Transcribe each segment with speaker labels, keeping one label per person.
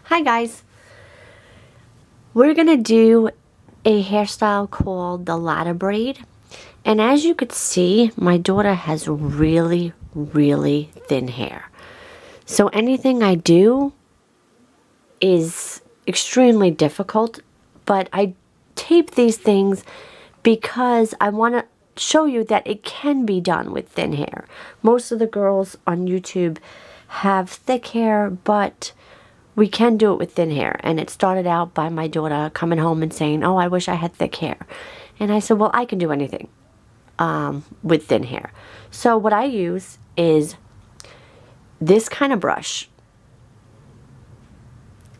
Speaker 1: Hi guys, we're gonna do a hairstyle called the ladder braid, and as you could see, my daughter has really thin hair, so anything I do is extremely difficult, but I tape these things because I want to show you that it can be done with thin hair. Most of the girls on YouTube have thick hair, but we can do it with thin hair. And it started out by my daughter coming home and saying, oh, I wish I had thick hair. And I said, well, I can do anything with thin hair. So what I use is this kind of brush.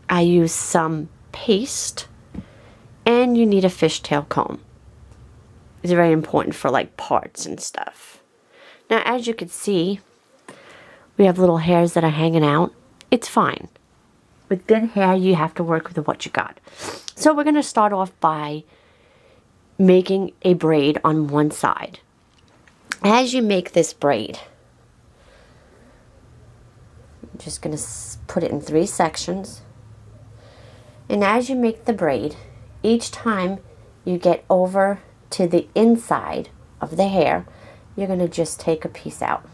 Speaker 1: I use some paste, and you need a fishtail comb. It's very important for like parts and stuff. Now, as you can see, we have little hairs that are hanging out. It's fine. With thin hair, you have to work with what you got. So we're going to start off by making a braid on one side. As you make this braid, I'm just going to put it in 3 sections. And as you make the braid, each time you get over to the inside of the hair, you're going to just take a piece out.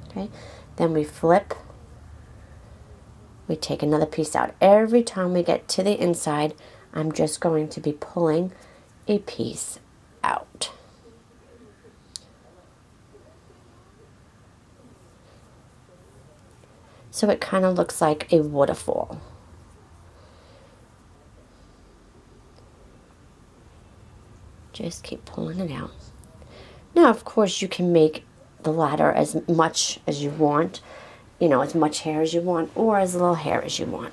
Speaker 1: Okay? Then we flip, we take another piece out. Every time we get to the inside, I'm just going to be pulling a piece out. So it kind of looks like a waterfall. Just keep pulling it out. Now, of course, you can make the ladder as much as you want, you know, as much hair as you want, or as little hair as you want.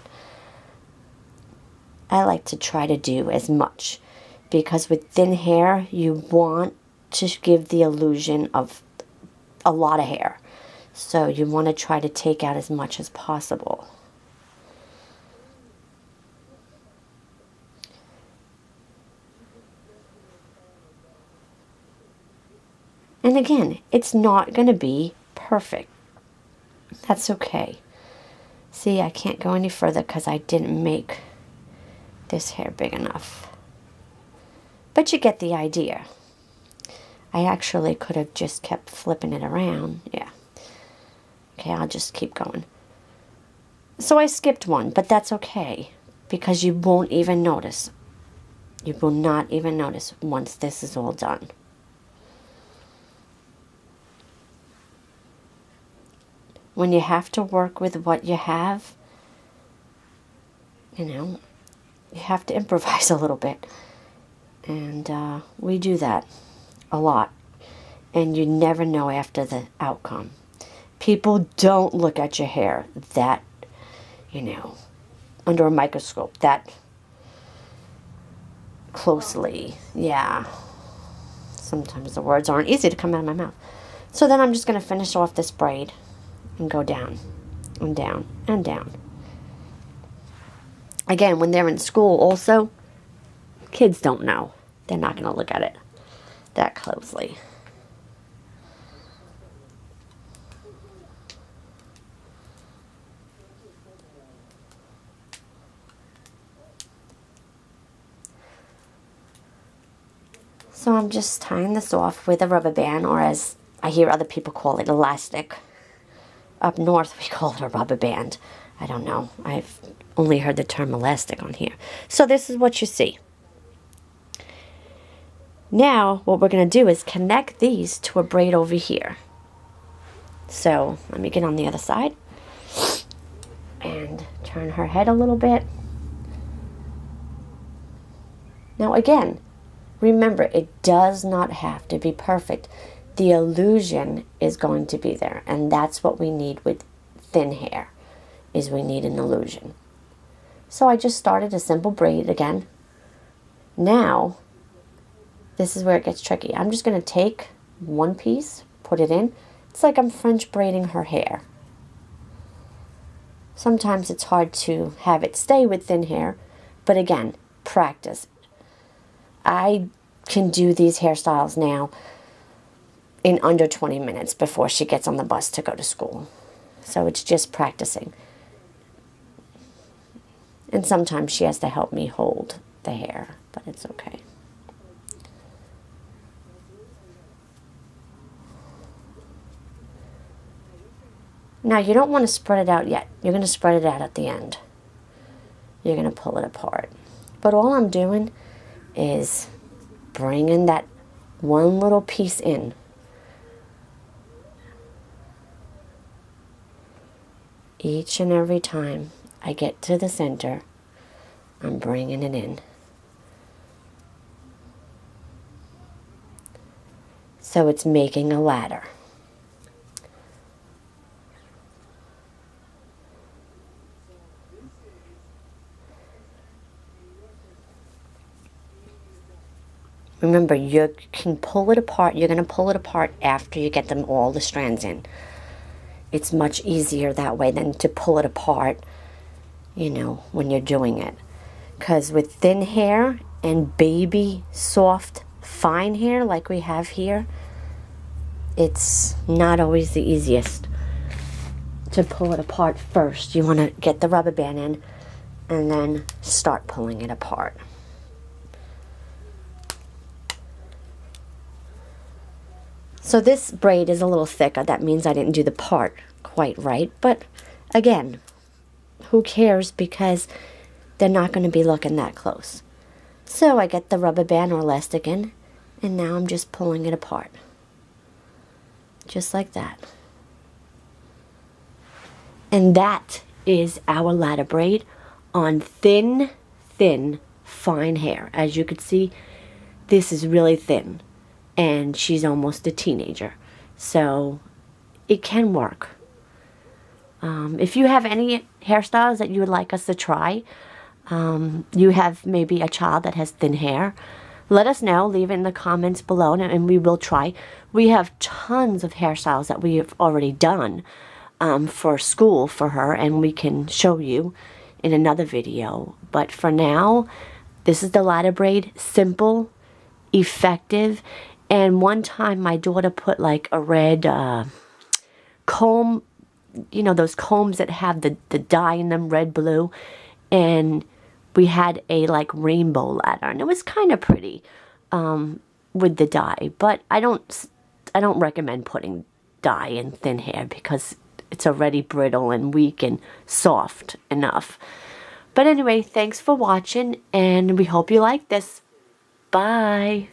Speaker 1: I like to try to do as much, because with thin hair, you want to give the illusion of a lot of hair. So you want to try to take out as much as possible. And again, it's not going to be perfect. That's okay. See, I can't go any further because I didn't make this hair big enough. But you get the idea. I actually could have just kept flipping it around. Yeah. Okay, I'll just keep going. So I skipped one, but that's okay, because you won't even notice. You will not even notice once this is all done. When you have to work with what you have, you know, you have to improvise a little bit. And we do that a lot. And you never know after the outcome. People don't look at your hair that, you know, under a microscope, that closely. Yeah. Sometimes the words aren't easy to come out of my mouth. So then I'm just going to finish off this braid and go down and down and down. Again, when they're in school also, kids don't know. They're not going to look at it that closely. So I'm just tying this off with a rubber band, or as I hear other people call it, elastic. Up north, we call it a rubber band. I don't know. I've only heard the term elastic on here. So this is what you see. Now, what we're going to do is connect these to a braid over here. So let me get on the other side and turn her head a little bit. Now again, remember, it does not have to be perfect. The illusion is going to be there, and that's what we need with thin hair, is we need an illusion. So I just started a simple braid again. Now, this is where it gets tricky. I'm just going to take one piece, put it in. It's like I'm French braiding her hair. Sometimes it's hard to have it stay with thin hair, but again, practice. I can do these hairstyles now in under 20 minutes before she gets on the bus to go to school. So it's just practicing. And sometimes she has to help me hold the hair, but it's okay. Now you don't want to spread it out yet. You're going to spread it out at the end. You're going to pull it apart. But all I'm doing is bringing that one little piece in. Each and every time I get to the center, I'm bringing it in. So it's making a ladder. Remember, you can pull it apart. You're going to pull it apart after you get them all the strands in. It's much easier that way than to pull it apart, you know, when you're doing it. Because with thin hair and baby, soft, fine hair like we have here, it's not always the easiest to pull it apart first. You want to get the rubber band in and then start pulling it apart. So this braid is a little thicker. That means I didn't do the part quite right. But again, who cares, because they're not going to be looking that close. So I get the rubber band or elastic in, and now I'm just pulling it apart. Just like that. And that is our ladder braid on thin, fine hair. As you can see, this is really thin. And she's almost a teenager. So it can work. If you have any hairstyles that you would like us to try, you have maybe a child that has thin hair, let us know. Leave it in the comments below and we will try. We have tons of hairstyles that we have already done for school for her, and we can show you in another video. But for now, this is the ladder braid. Simple, effective. And one time my daughter put like a red comb, you know, those combs that have the dye in them, red, blue. And we had a like rainbow ladder, and it was kind of pretty with the dye. But I don't recommend putting dye in thin hair because it's already brittle and weak and soft enough. But anyway, thanks for watching, and we hope you like this. Bye.